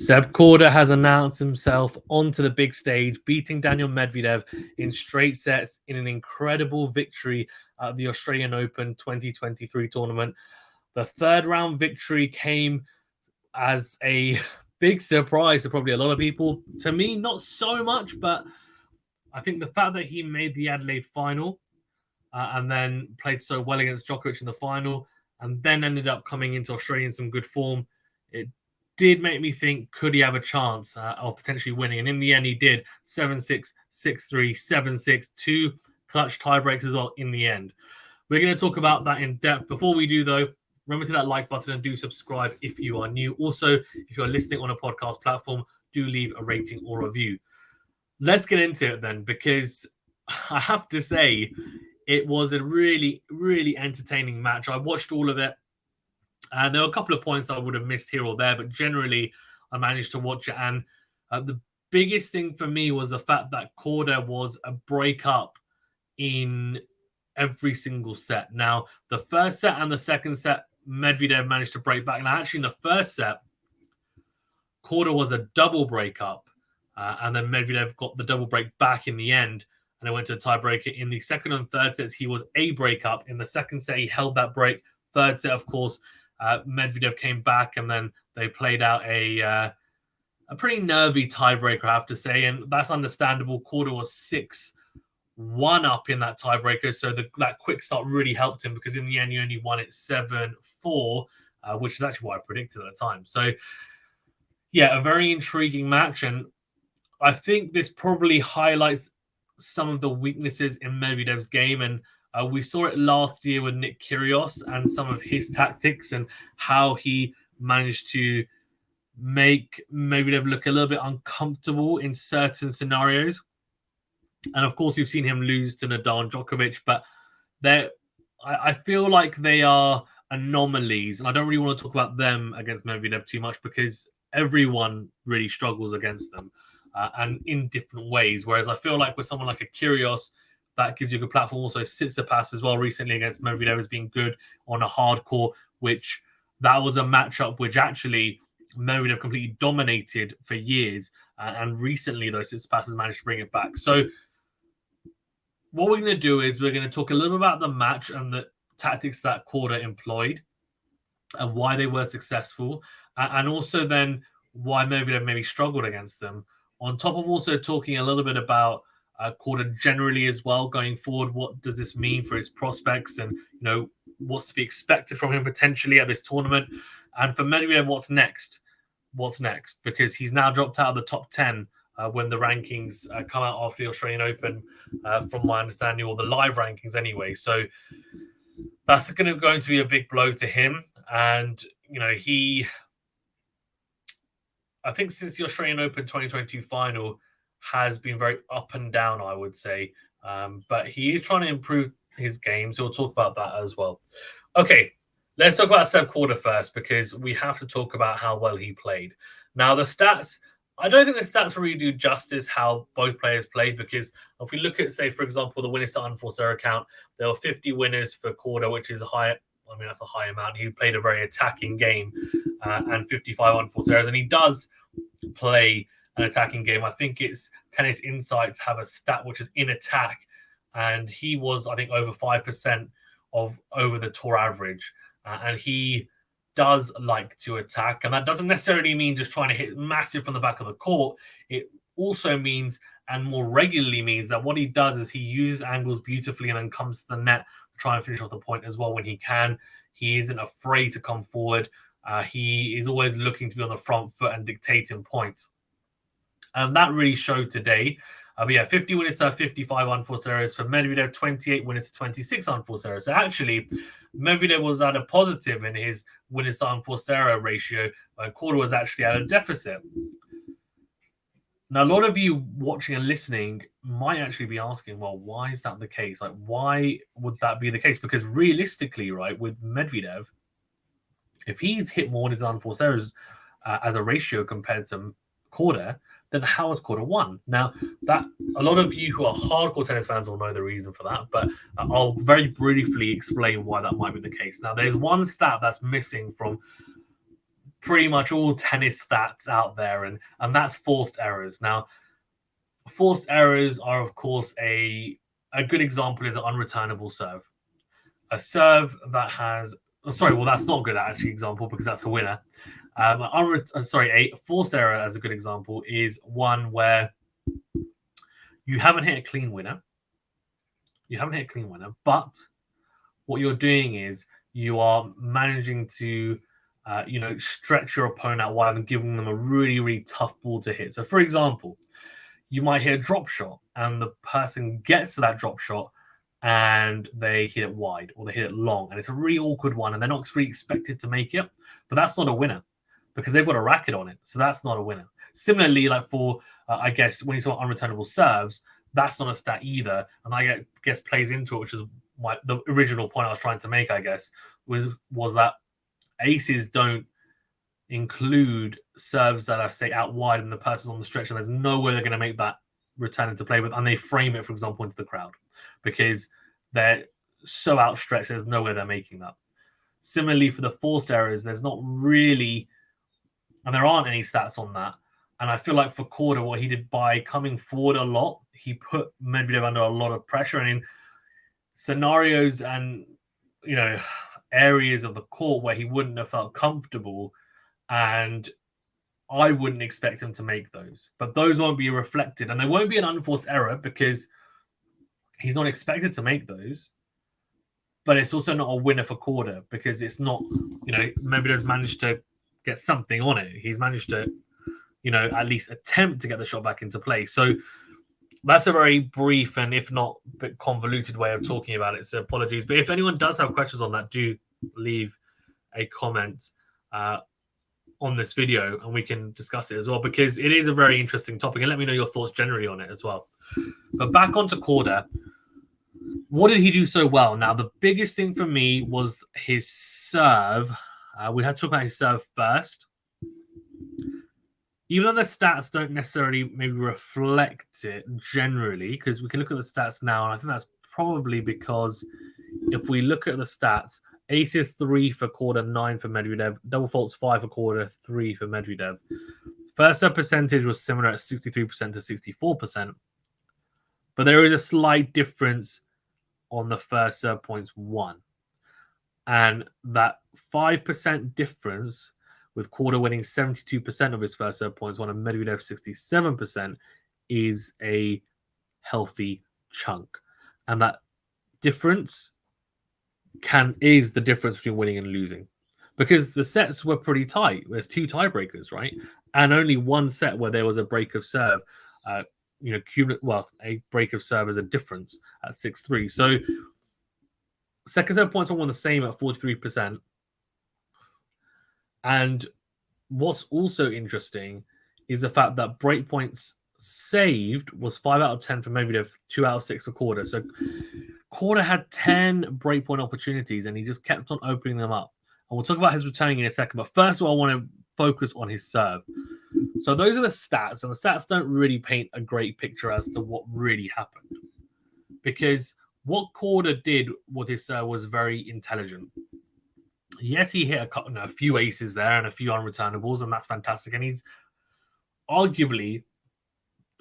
Seb Korda has announced himself onto the big stage, beating Daniel Medvedev in straight sets in an incredible victory at the Australian Open 2023 tournament. The third round victory came as a big surprise to probably a lot of people. To me, not so much, but I think the fact that he made the Adelaide final and then played so well against Djokovic in the final and then ended up coming into Australia in some good form, it did make me think, could he have a chance of potentially winning? And in the end, he did. 7-6, 6-3, 7-6, 2 clutch tiebreaks as well in the end. We're going to talk about that in depth. Before we do, though, remember to that like button and do subscribe if you are new. Also, if you're listening on a podcast platform, do leave a rating or review. Let's get into it then, because I have to say, it was a really, really entertaining match. I watched all of it. And there were a couple of points I would have missed here or there, but generally I managed to watch it. And the biggest thing for me was the fact that Korda was a breakup in every single set. Now, the first set and the second set, Medvedev managed to break back. Now, actually, in the first set, Korda was a double breakup. And then Medvedev got the double break back in the end. And it went to a tiebreaker. In the second and third sets, he was a breakup. In the second set, he held that break. Third set, of course, Medvedev came back, and then they played out a pretty nervy tiebreaker, I have to say, and that's understandable. Korda was 6-1 up in that tiebreaker, so that quick start really helped him, because in the end, he only won it 7-4, which is actually what I predicted at the time. So, yeah, a very intriguing match, and I think this probably highlights some of the weaknesses in Medvedev's game, and we saw it last year with Nick Kyrgios and some of his tactics and how he managed to make Medvedev look a little bit uncomfortable in certain scenarios. And of course, we've seen him lose to Nadal and Djokovic, but I feel like they are anomalies, and I don't really want to talk about them against Medvedev too much, because everyone really struggles against them and in different ways. Whereas I feel like with someone like a Kyrgios, that gives you a good platform. Also, Tsitsipas as well recently against Medvedev has been good on a hard court, which that was a matchup which actually Medvedev completely dominated for years. And recently, though, Tsitsipas has managed to bring it back. So what we're going to do is we're going to talk a little bit about the match and the tactics that Korda employed and why they were successful, and also then why Medvedev maybe struggled against them. On top of also talking a little bit about Korda generally as well going forward. What does this mean for his prospects, and what's to be expected from him potentially at this tournament? And for Medvedev, what's next? Because he's now dropped out of the top 10 when the rankings come out after the Australian Open, from my understanding, or the live rankings anyway. So that's going to be a big blow to him. And I think since the Australian Open 2022 final, has been very up and down, I would say. But he is trying to improve his game, so we'll talk about that as well. Okay, let's talk about Seb Korda first, because we have to talk about how well he played. Now, the stats, I don't think the stats really do justice how both players played, because if we look at, say, for example, the winners to unforced error count, there were 50 winners for Korda, which is that's a high amount. He played a very attacking game, and 55 unforced errors, and he does play an attacking game. I think it's Tennis Insights have a stat which is in attack, and he was, I think, over 5% over the tour average, and he does like to attack, and that doesn't necessarily mean just trying to hit massive from the back of the court. It also means, and more regularly means, that what he does is he uses angles beautifully and then comes to the net to try and finish off the point as well when he can. He isn't afraid to come forward. He is always looking to be on the front foot and dictating points. And that really showed today. 50 winners to 55 unforced errors for Medvedev, 28 winners to 26 unforced errors. So actually, Medvedev was at a positive in his winners to unforced error ratio, and Korda was actually at a deficit. Now, a lot of you watching and listening might actually be asking, well, why is that the case? Like, why would that be the case? Because realistically, right, with Medvedev, if he's hit more in his unforced errors as a ratio compared to Korda, then how has Korda won? Now, that a lot of you who are hardcore tennis fans will know the reason for that, but I'll very briefly explain why that might be the case. Now, there's one stat that's missing from pretty much all tennis stats out there, and that's forced errors. Now, forced errors are, of course, a good example is an unreturnable serve. A serve that has, that's not a good actually example because that's a winner. A forced error as a good example is one where you haven't hit a clean winner. But what you're doing is you are managing to, stretch your opponent out wide and giving them a really, really tough ball to hit. So, for example, you might hit a drop shot and the person gets to that drop shot and they hit it wide or they hit it long. And it's a really awkward one and they're not really expected to make it. But that's not a winner because they've got a racket on it. So that's not a winner. Similarly, like for, I guess, when you talk about unreturnable serves, that's not a stat either. And I guess plays into it, which is the original point I was trying to make, I guess, was that aces don't include serves that are, say, out wide and the person's on the stretch and there's no way they're going to make that return into play with, and they frame it, for example, into the crowd because they're so outstretched, there's no way they're making that. Similarly, for the forced errors, there's not really, and there aren't any stats on that. And I feel like for Korda, what he did by coming forward a lot, he put Medvedev under a lot of pressure. And in scenarios and, areas of the court where he wouldn't have felt comfortable, and I wouldn't expect him to make those. But those won't be reflected. And there won't be an unforced error because he's not expected to make those. But it's also not a winner for Korda because it's not, Medvedev's managed to get something on it. He's managed to, at least attempt to get the shot back into play. So that's a very brief and, if not, a bit convoluted way of talking about it. So apologies. But if anyone does have questions on that, do leave a comment on this video and we can discuss it as well, because it is a very interesting topic. And let me know your thoughts generally on it as well. But back onto Korda. What did he do so well? Now, the biggest thing for me was his serve. We had to talk about his serve first. Even though the stats don't necessarily maybe reflect it generally, because we can look at the stats now, and I think that's probably because if we look at the stats, aces 3 for Korda, 9 for Medvedev, double faults 5 for Korda, 3 for Medvedev. First serve percentage was similar at 63% to 64%, but there is a slight difference on the first serve points won. And that 5% difference, with Korda winning 72% of his first serve points, one of Medvedev 67%, is a healthy chunk. And that difference is the difference between winning and losing. Because the sets were pretty tight. There's 2 tiebreakers, right? And only one set where there was a break of serve. A break of serve is a difference at 6-3. So second serve points are one the same at 43%. And what's also interesting is the fact that break points saved was 5 out of 10 for Medvedev, 2 out of 6 for Korda. So Korda had 10 breakpoint opportunities and he just kept on opening them up. And we'll talk about his returning in a second. But first of all, I want to focus on his serve. So those are the stats. And the stats don't really paint a great picture as to what really happened. Because what Korda did with his serve was very intelligent. Yes, he hit a few aces there and a few unreturnables, and that's fantastic. And he's arguably,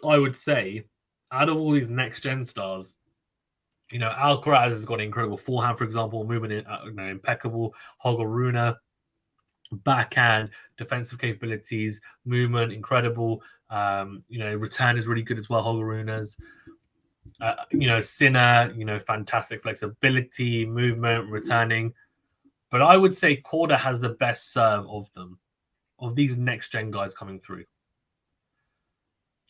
I would say, out of all these next-gen stars, Alcaraz has got an incredible forehand, for example, movement impeccable. Holger Rune, backhand, defensive capabilities, movement, incredible. Return is really good as well, Holger Rune's. Sinner, fantastic flexibility, movement, returning. But I would say Korda has the best serve of them, of these next-gen guys coming through.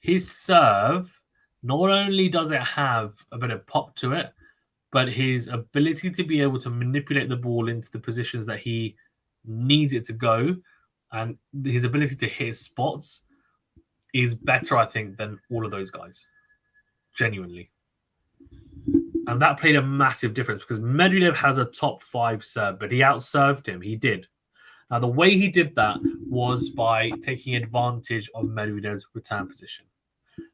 His serve, not only does it have a bit of pop to it, but his ability to be able to manipulate the ball into the positions that he needs it to go, and his ability to hit spots is better, I think, than all of those guys. Genuinely. And that played a massive difference because Medvedev has a top 5 serve, but he outserved him. He did. Now, the way he did that was by taking advantage of Medvedev's return position.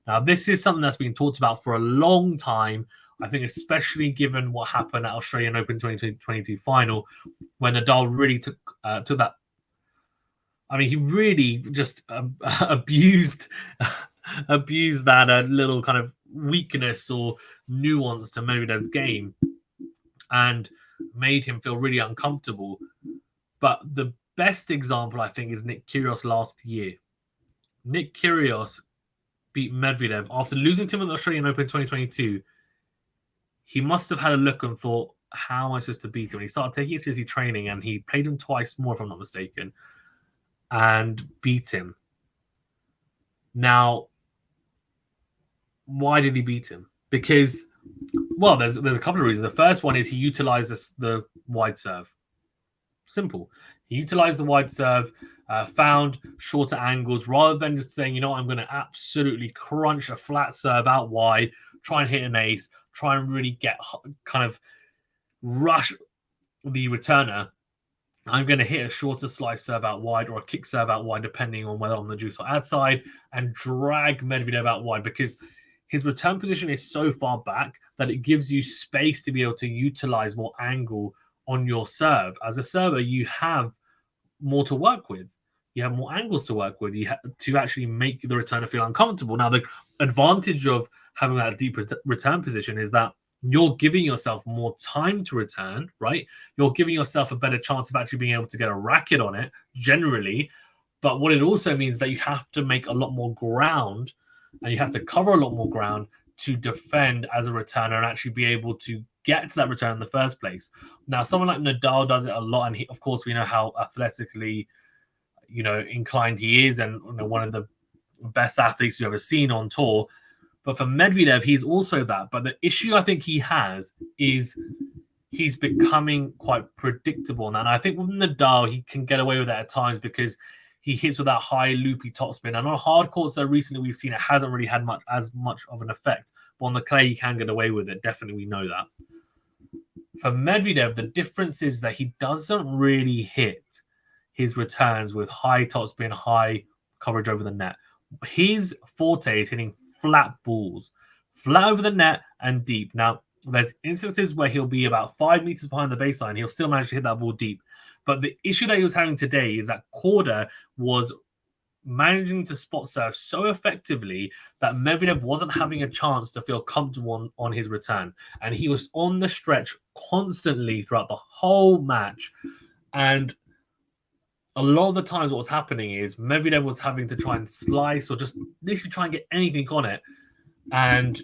Now, this is something that's been talked about for a long time. I think especially given what happened at Australian Open 2022 final, when Nadal really took that, I mean, he really just abused that little kind of weakness or nuance to Medvedev's game and made him feel really uncomfortable. But the best example, I think, is Nick Kyrgios last year. Nick Kyrgios beat Medvedev after losing to him at the Australian Open 2022. He must have had a look and thought, how am I supposed to beat him? And he started taking it seriously training, and he played him twice more, if I'm not mistaken, and beat him. Now, why did he beat him? Because, well, there's a couple of reasons. The first one is he utilized the wide serve. Simple. He utilized the wide serve, found shorter angles rather than just saying, you know, I'm going to absolutely crunch a flat serve out wide, try and hit an ace, try and really get kind of rush the returner. I'm going to hit a shorter slice serve out wide or a kick serve out wide, depending on whether on the juice or ad side, and drag Medvedev out wide because his return position is so far back that it gives you space to be able to utilize more angle on your serve. As a server, you have more to work with. You have more angles to work with. You have to actually make the returner feel uncomfortable. Now, the advantage of having that deep return position is that you're giving yourself more time to return, right? You're giving yourself a better chance of actually being able to get a racket on it, generally. But what it also means that you have to make a lot more ground and you have to cover a lot more ground to defend as a returner and actually be able to get to that return in the first place. Now, someone like Nadal does it a lot, and of course, we know how athletically, inclined he is, and one of the best athletes you've ever seen on tour. But for Medvedev, he's also that. But the issue I think he has is he's becoming quite predictable now. And I think with Nadal, he can get away with that at times because he hits with that high loopy topspin. And on hard courts, though, recently we've seen it hasn't really had as much of an effect. But on the clay, he can get away with it. Definitely, we know that. For Medvedev, the difference is that he doesn't really hit his returns with high topspin, high coverage over the net. His forte is hitting flat balls, flat over the net and deep. Now, there's instances where he'll be about 5 meters behind the baseline. He'll still manage to hit that ball deep. But the issue that he was having today is that Korda was managing to spot serve so effectively that Medvedev wasn't having a chance to feel comfortable on his return. And he was on the stretch constantly throughout the whole match. And a lot of the times what was happening is Medvedev was having to try and slice or just literally try and get anything on it. And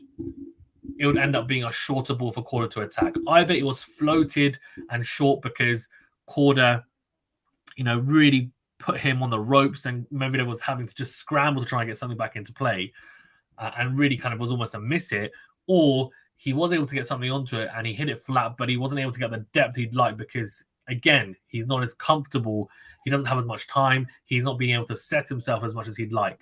it would end up being a shorter ball for Korda to attack. Either it was floated and short because Korda, really put him on the ropes and Medvedev was having to just scramble to try and get something back into play and really kind of was almost a miss hit. Or he was able to get something onto it and he hit it flat, but he wasn't able to get the depth he'd like because, again, he's not as comfortable. He doesn't have as much time. He's not being able to set himself as much as he'd like.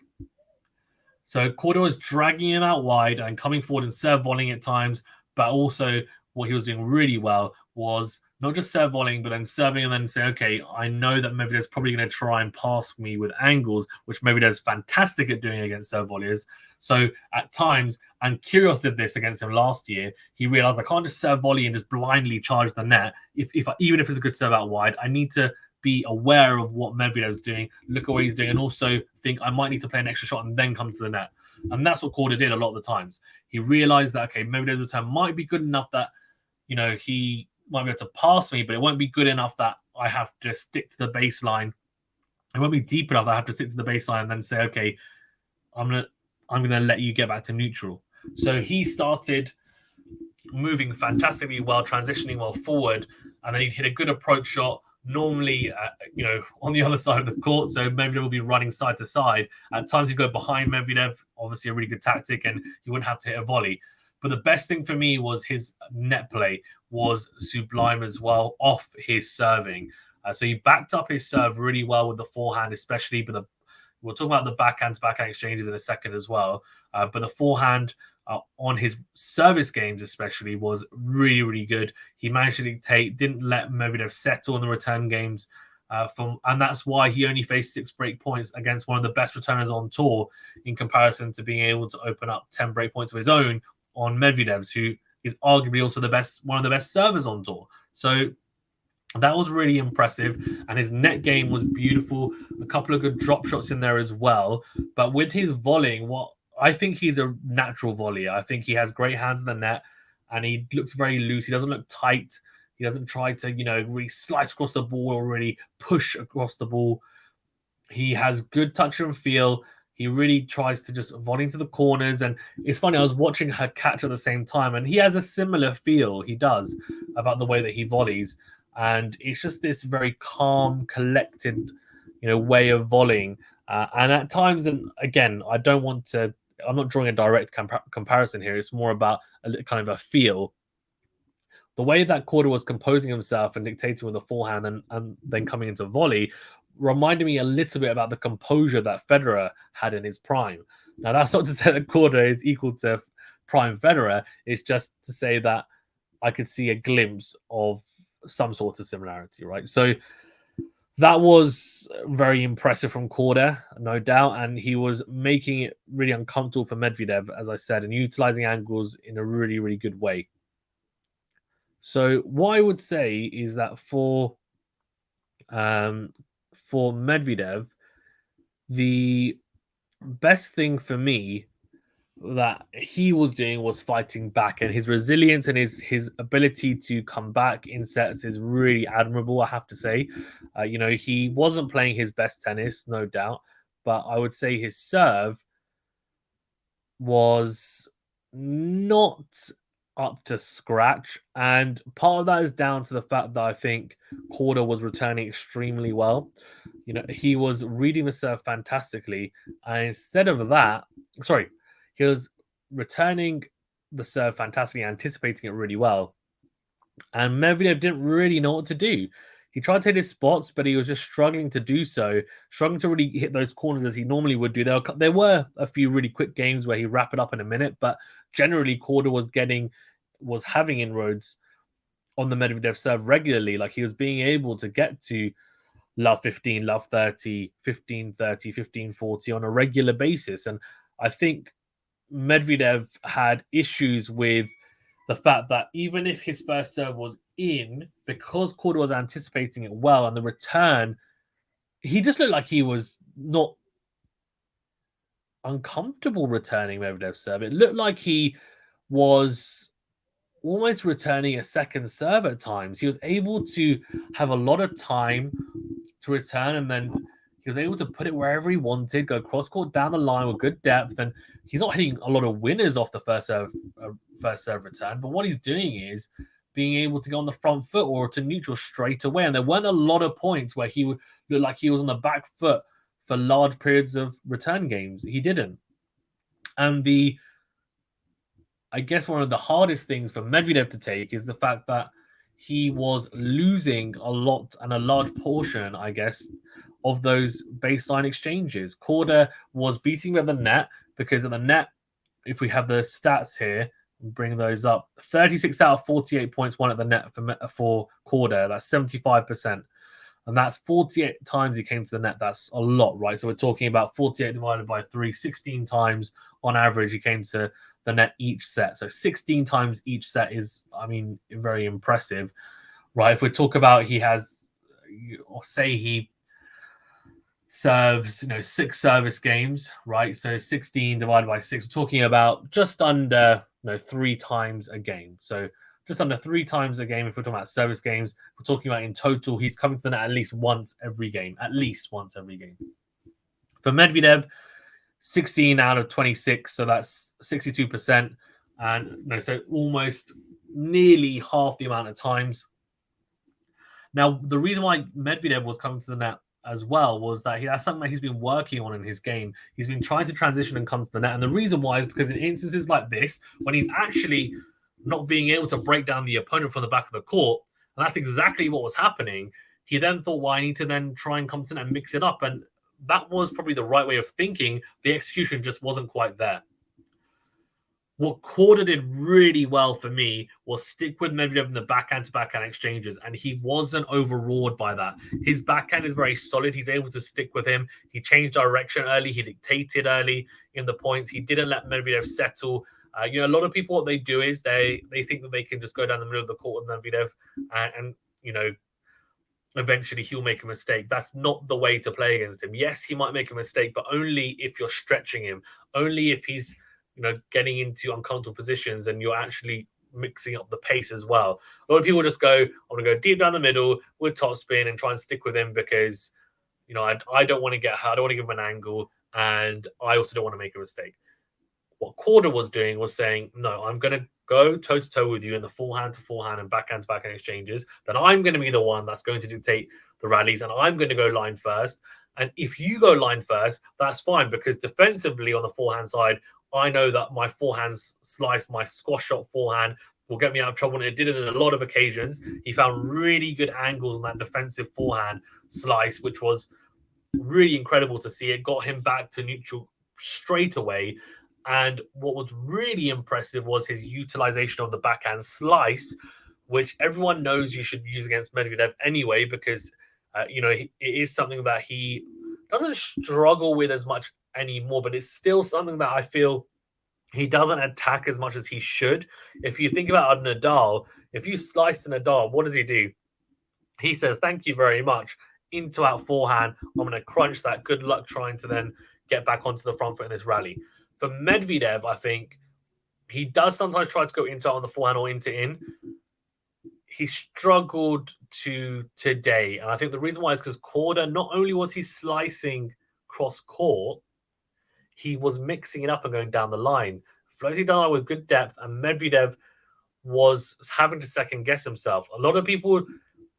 So Korda was dragging him out wide and coming forward and serve volleying at times, but also what he was doing really well was not just serve volleying, but then serving and then say, okay, I know that Medvedev's probably going to try and pass me with angles, which Medvedev's fantastic at doing against serve volleyers. So at times, and Kyrgios did this against him last year, he realized I can't just serve volley and just blindly charge the net. Even if it's a good serve out wide, I need to be aware of what Medvedev's doing, look at what he's doing, and also think I might need to play an extra shot and then come to the net. And that's what Korda did a lot of the times. He realized that, okay, Medvedev's return might be good enough that, he might be able to pass me, but it won't be good enough that I have to stick to the baseline. It won't be deep enough that I have to stick to the baseline and then say, okay, I'm gonna let you get back to neutral. So he started moving fantastically well, transitioning well forward, and then he'd hit a good approach shot, normally, on the other side of the court. So Medvedev will be running side to side. At times he'd go behind Medvedev, obviously a really good tactic, and he wouldn't have to hit a volley. But the best thing for me was his net play was sublime as well off his serving. So he backed up his serve really well with the forehand, especially. But we'll talk about the backhand-to-backhand exchanges in a second as well. But the forehand on his service games especially was really, really good. He managed to dictate, didn't let Medvedev settle in the return games. And that's why he only faced 6 break points against one of the best returners on tour in comparison to being able to open up 10 break points of his own on Medvedev's, who is arguably also one of the best servers on tour. So That was really impressive, and his net game was beautiful. A couple of good drop shots in there as well. But with his volleying, what I think he's a natural volleyer. I think he has great hands in the net, and he looks very loose. He doesn't look tight. He doesn't try to, really slice across the ball or really push across the ball. He has good touch and feel. He really tries to just volley into the corners. And it's funny, I was watching her catch at the same time, and he has a similar feel, he does, about the way that he volleys. And it's just this very calm, collected, way of volleying. And at times, and again, I'm not drawing a direct comparison here. It's more about a kind of a feel. The way that Korda was composing himself and dictating with the forehand and then coming into volley reminded me a little bit about the composure that Federer had in his prime. Now, that's not to say that Korda is equal to prime Federer. It's just to say that I could see a glimpse of some sort of similarity, right? So that was very impressive from Korda, no doubt. And he was making it really uncomfortable for Medvedev, as I said, and utilizing angles in a really, really good way. So what I would say is that for Medvedev, the best thing for me that he was doing was fighting back, and his resilience and his ability to come back in sets is really admirable, I have to say. He wasn't playing his best tennis, no doubt, but I would say his serve was not up to scratch. And part of that is down to the fact that I think Korda was returning extremely well. He was reading the serve fantastically. And instead of that, sorry, he was returning the serve fantastically, anticipating it really well. And Medvedev didn't really know what to do. He tried to hit his spots, but he was just struggling to do so, struggling to really hit those corners as he normally would do. There were a few really quick games where he wrapped it up in a minute, but generally Korda was having inroads on the Medvedev serve regularly. Like, he was being able to get to love 15, love 30, 15, 30, 15, 40 on a regular basis. And I think Medvedev had issues with the fact that even if his first serve was in, because Korda was anticipating it well, and the return, he just looked like he was not uncomfortable returning Medvedev's serve. It looked like he was almost returning a second serve at times. He was able to have a lot of time to return, and then he was able to put it wherever he wanted, go cross court down the line with good depth. And he's not hitting a lot of winners off the first serve return, but what he's doing is being able to go on the front foot or to neutral straight away. And there weren't a lot of points where he would look like he was on the back foot for large periods of return games. He didn't. And I guess one of the hardest things for Medvedev to take is the fact that he was losing a lot and a large portion, I guess, of those baseline exchanges. Korda was beating at the net, because at the net, if we have the stats here, bring those up, 36 out of 48 points won at the net for Korda. That's 75%. And that's 48 times he came to the net. That's a lot, right? So we're talking about 48 divided by 3, 16 times on average he came to the net each set. So 16 times each set is, very impressive, right? If we talk about he serves, 6 service games, right? So 16 divided by 6, we're talking about just under, 3 times a game. So just under 3 times a game. If we're talking about service games, we're talking about in total, he's coming to the net at least once every game. For Medvedev, 16 out of 26, so that's 62%. And so almost nearly half the amount of times. Now, the reason why Medvedev was coming to the net as well was that that's something that he's been working on in his game. He's been trying to transition and come to the net. And the reason why is because in instances like this, when he's actually not being able to break down the opponent from the back of the court, and that's exactly what was happening, he then thought, well, I need to then try and come to the net and mix it up. And that was probably the right way of thinking. The execution just wasn't quite there. What Korda did really well for me was stick with Medvedev in the backhand-to-backhand exchanges, and he wasn't overawed by that. His backhand is very solid. He's able to stick with him. He changed direction early. He dictated early in the points. He didn't let Medvedev settle. A lot of people, what they do is they think that they can just go down the middle of the court with Medvedev and eventually he'll make a mistake. That's not the way to play against him. Yes, he might make a mistake, but only if you're stretching him, only if he's, getting into uncomfortable positions and you're actually mixing up the pace as well. A lot of people just go, I want to go deep down the middle with topspin and try and stick with him because, I don't want to get hurt. I don't want to give him an angle. And I also don't want to make a mistake. What Korda was doing was saying, no, I'm going to go toe to toe with you in the forehand to forehand and backhand to backhand exchanges. Then I'm going to be the one that's going to dictate the rallies and I'm going to go line first. And if you go line first, that's fine because defensively on the forehand side, I know that my forehand slice, my squash shot forehand will get me out of trouble. And it did it in a lot of occasions. He found really good angles on that defensive forehand slice, which was really incredible to see. It got him back to neutral straight away. And what was really impressive was his utilization of the backhand slice, which everyone knows you should use against Medvedev anyway, because, it is something that he doesn't struggle with as much anymore, but it's still something that I feel he doesn't attack as much as he should. If you think about Nadal, if you slice to Nadal, what does he do? He says, thank you very much. Into out forehand. I'm going to crunch that. Good luck trying to then get back onto the front foot in this rally. For Medvedev, I think he does sometimes try to go into out on the forehand or into in. He struggled today. And I think the reason why is because Korda, not only was he slicing cross court, he was mixing it up and going down the line. Floating down with good depth, and Medvedev was having to second guess himself. A lot of people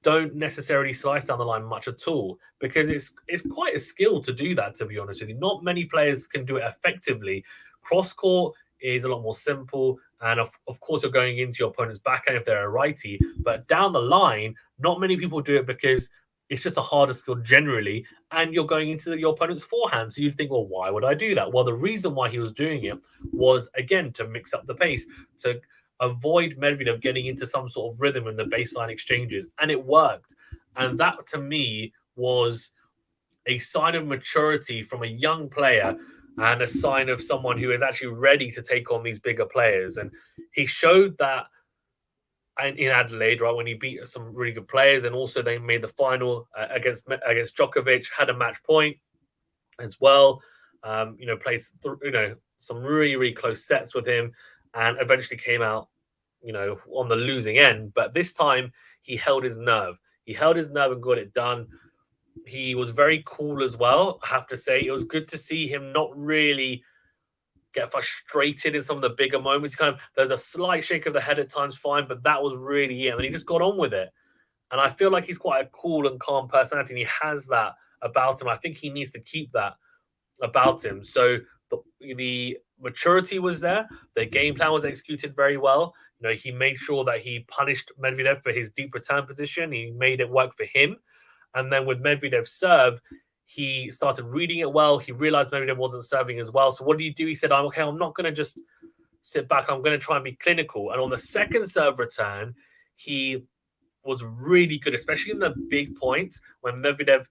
don't necessarily slice down the line much at all because it's quite a skill to do that, to be honest with you. Not many players can do it effectively. Cross court is a lot more simple, and of course you're going into your opponent's backhand if they're a righty, but down the line not many people do it because it's just a harder skill generally, and you're going into your opponent's forehand. So you'd think, well, why would I do that? Well, the reason why he was doing it was, again, to mix up the pace, to avoid Medvedev getting into some sort of rhythm in the baseline exchanges. And it worked. And that, to me, was a sign of maturity from a young player and a sign of someone who is actually ready to take on these bigger players. And he showed that in Adelaide, right, when he beat some really good players, and also they made the final against Djokovic, had a match point as well. Played some really really close sets with him, and eventually came out on the losing end. But this time he held his nerve. He held his nerve and got it done. He was very cool as well. I have to say, it was good to see him not really get frustrated in some of the bigger moments. There's a slight shake of the head at times, fine, but that was really it. And he just got on with it. And I feel like he's quite a cool and calm personality, and he has that about him. I think he needs to keep that about him. So the maturity was there. The game plan was executed very well. He made sure that he punished Medvedev for his deep return position. He made it work for him. And then with Medvedev's serve, he started reading it well. He realized Medvedev wasn't serving as well. So what did he do? He said, I'm not going to just sit back. I'm going to try and be clinical. And on the second serve return, he was really good, especially in the big points when Medvedev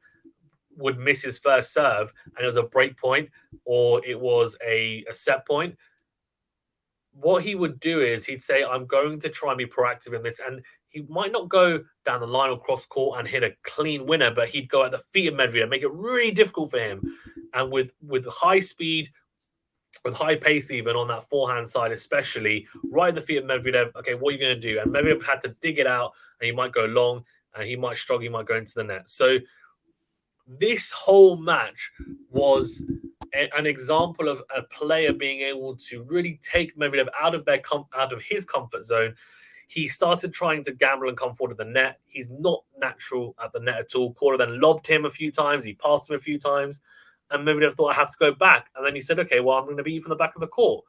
would miss his first serve and it was a break point or it was a set point. What he would do is he'd say, I'm going to try and be proactive in this. And he might not go down the line or cross court and hit a clean winner, but he'd go at the feet of Medvedev, make it really difficult for him. And with high speed, with high pace even on that forehand side, especially, right at the feet of Medvedev, okay, what are you going to do? And Medvedev had to dig it out, and he might go long, and he might struggle, he might go into the net. So this whole match was an example of a player being able to really take Medvedev out of his comfort zone. He started trying to gamble and come forward to the net. He's not natural at the net at all. Korda then lobbed him a few times. He passed him a few times. And Medvedev thought, I have to go back. And then he said, okay, well, I'm going to beat you from the back of the court.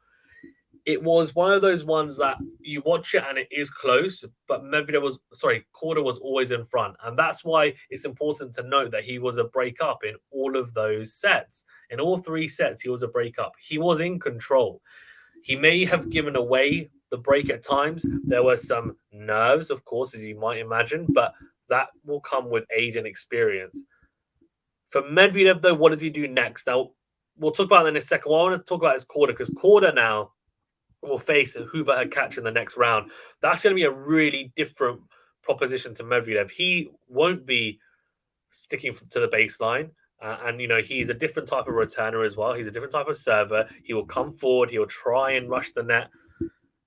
It was one of those ones that you watch it and it is close, but Korda was always in front. And that's why it's important to note that he was a break-up in all of those sets. In all three sets, he was a break-up. He was in control. He may have given away the break at times. There were some nerves, of course, as you might imagine, but that will come with age and experience. For Medvedev, though, what does he do next? Now, we'll talk about that in a second. What I want to talk about is Korda, because Korda now will face Hubert Hurkacz in the next round. That's going to be a really different proposition to Medvedev. He won't be sticking to the baseline. And, he's a different type of returner as well. He's a different type of server. He will come forward. He'll try and rush the net.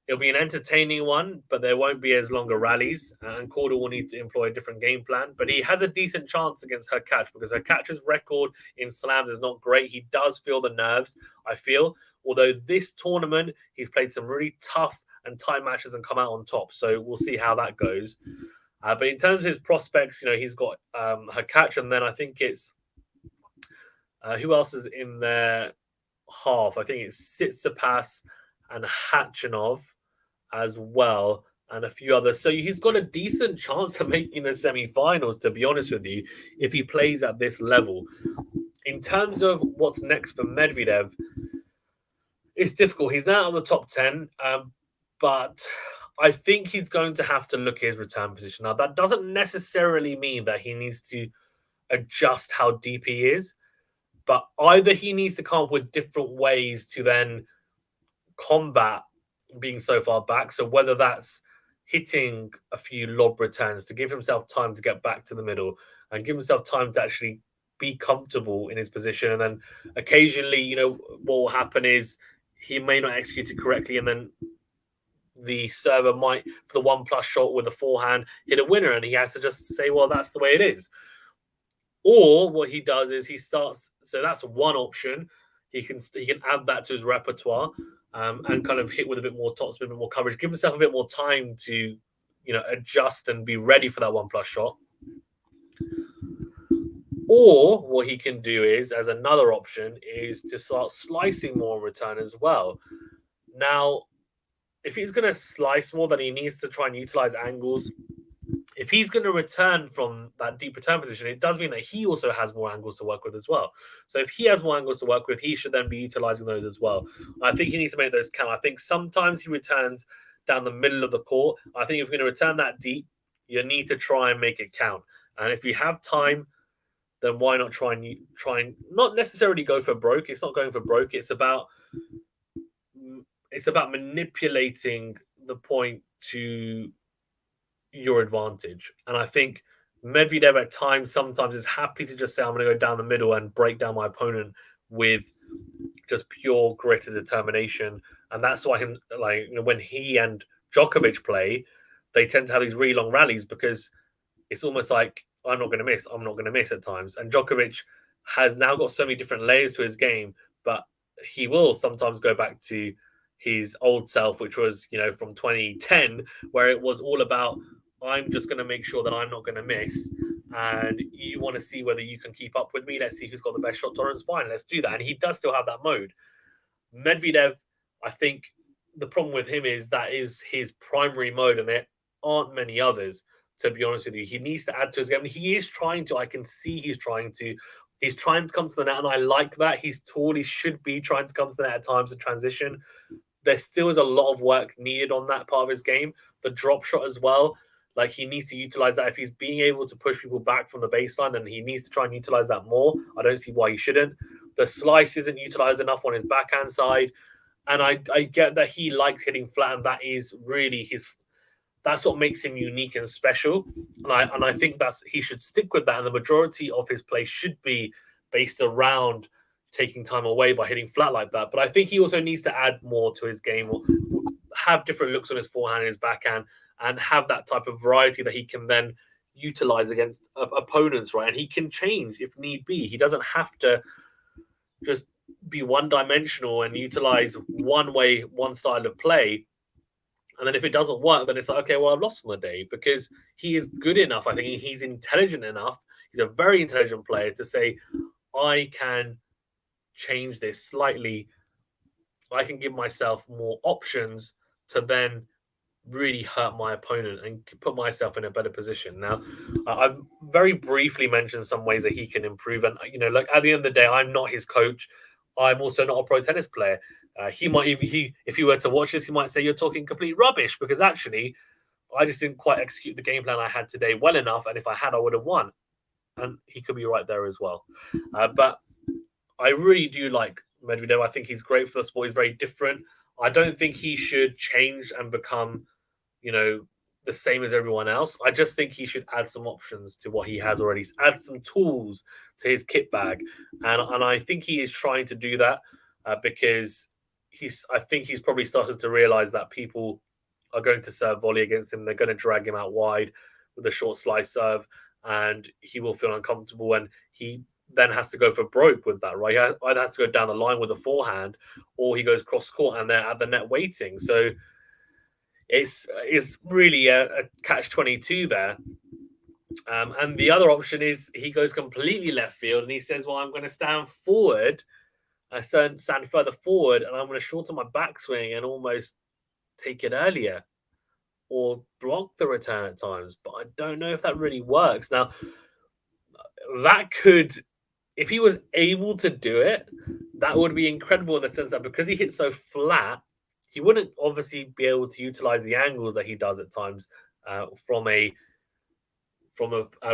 It'll be an entertaining one, but there won't be as longer rallies. And Korda will need to employ a different game plan. But he has a decent chance against Hurkacz because Hurkacz's record in slams is not great. He does feel the nerves, I feel. Although this tournament, he's played some really tough and tight matches and come out on top. So we'll see how that goes. But in terms of his prospects, he's got Hurkacz, and then I think it's who else is in their half? I think it's Tsitsipas and Khachanov as well, and a few others. So he's got a decent chance of making the semi-finals, to be honest with you, if he plays at this level. In terms of what's next for Medvedev, it's difficult. He's now on the top 10, but I think he's going to have to look at his return position. Now, that doesn't necessarily mean that he needs to adjust how deep he is, but either he needs to come up with different ways to then combat being so far back. So whether that's hitting a few lob returns to give himself time to get back to the middle and give himself time to actually be comfortable in his position. And then occasionally, what will happen is he may not execute it correctly, and then the server might, for the 1+ shot with a forehand, hit a winner, and he has to just say, well, that's the way it is. Or what he does is he starts, so that's one option. He can add that to his repertoire, and kind of hit with a bit more topspin, a bit more coverage, give himself a bit more time to, adjust and be ready for that 1+ shot. Or what he can do is, as another option, is to start slicing more in return as well. Now, if he's going to slice more, then he needs to try and utilize angles. If he's going to return from that deep return position, it does mean that he also has more angles to work with as well. So if he has more angles to work with, he should then be utilizing those as well. I think he needs to make those count. I think sometimes he returns down the middle of the court. I think if you're going to return that deep, you need to try and make it count. And if you have time, then why not try and not necessarily go for broke. It's not going for broke. It's about manipulating the point to your advantage. And I think Medvedev at times sometimes is happy to just say, I'm going to go down the middle and break down my opponent with just pure grit and determination. And that's why when he and Djokovic play, they tend to have these really long rallies because it's almost like, I'm not going to miss at times. And Djokovic has now got so many different layers to his game, but he will sometimes go back to his old self, which was, from 2010, where it was all about, I'm just going to make sure that I'm not going to miss. And you want to see whether you can keep up with me. Let's see who's got the best shot tolerance. Fine, let's do that. And he does still have that mode. Medvedev, I think the problem with him is that is his primary mode, and there aren't many others, to be honest with you. He needs to add to his game. He is trying to. I can see he's trying to. He's trying to come to the net, and I like that. He's tall. He should be trying to come to the net at times in transition. There still is a lot of work needed on that part of his game. The drop shot as well. Like, he needs to utilize that. If he's being able to push people back from the baseline, then he needs to try and utilize that more. I don't see why he shouldn't. The slice isn't utilized enough on his backhand side. And I get that he likes hitting flat, and that is really that's what makes him unique and special. And I think he should stick with that. And the majority of his play should be based around taking time away by hitting flat like that. But I think he also needs to add more to his game, or have different looks on his forehand and his backhand, and have that type of variety that he can then utilize against opponents, right? And he can change if need be. He doesn't have to just be one-dimensional and utilize one style of play. And then if it doesn't work, then it's like, okay, well, I've lost on the day, because he is good enough. I think he's intelligent enough. He's a very intelligent player to say, I can change this slightly. I can give myself more options to then really hurt my opponent and put myself in a better position. Now, I've very briefly mentioned some ways that he can improve. And, like, at the end of the day, I'm not his coach. I'm also not a pro tennis player. He might even, if he were to watch this, he might say, you're talking complete rubbish, because actually I just didn't quite execute the game plan I had today well enough. And if I had, I would have won. And he could be right there as well. But I really do like Medvedev. I think he's great for the sport. He's very different. I don't think he should change and become, the same as everyone else. I just think he should add some options to what he has already, add some tools to his kit bag, and I think he is trying to do that because I think he's probably started to realize that people are going to serve volley against him. They're going to drag him out wide with a short slice serve, and he will feel uncomfortable, and he then has to go for broke with that, right? He either has to go down the line with a forehand, or he goes cross court and they're at the net waiting. So it's really a catch-22 there. And the other option is he goes completely left field and he says, well, I'm going to stand forward, stand further forward, and I'm going to shorten my backswing and almost take it earlier or block the return at times. But I don't know if that really works. Now, that could, if he was able to do it, that would be incredible in the sense that because he hits so flat, he wouldn't obviously be able to utilize the angles that he does at times from a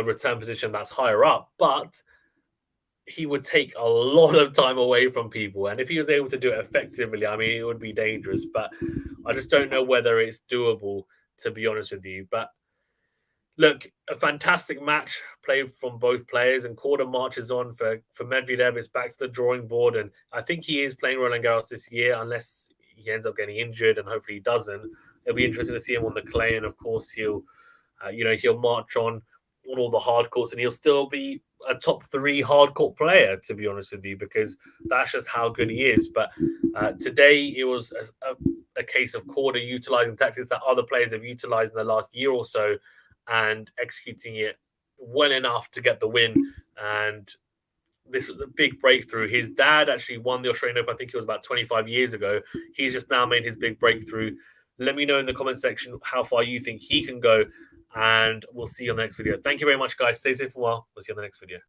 return position that's higher up, but he would take a lot of time away from people. And if he was able to do it effectively, I mean, it would be dangerous, but I just don't know whether it's doable, to be honest with you. But look, a fantastic match played from both players, and Korda marches on for Medvedev. It's back to the drawing board, and I think he is playing Roland Garros this year, unless he ends up getting injured, and hopefully he doesn't. It'll be interesting to see him on the clay, and of course he'll march on all the hard courts, and he'll still be a top 3 hard court player, to be honest with you, because that's just how good he is. But today it was a case of Korda utilizing tactics that other players have utilized in the last year or so and executing it well enough to get the win. And this was a big breakthrough. His dad actually won the Australian Open, I think it was about 25 years ago. He's just now made his big breakthrough. Let me know in the comment section how far you think he can go, and we'll see you on the next video. Thank you very much, guys. Stay safe for a while. We'll see you on the next video.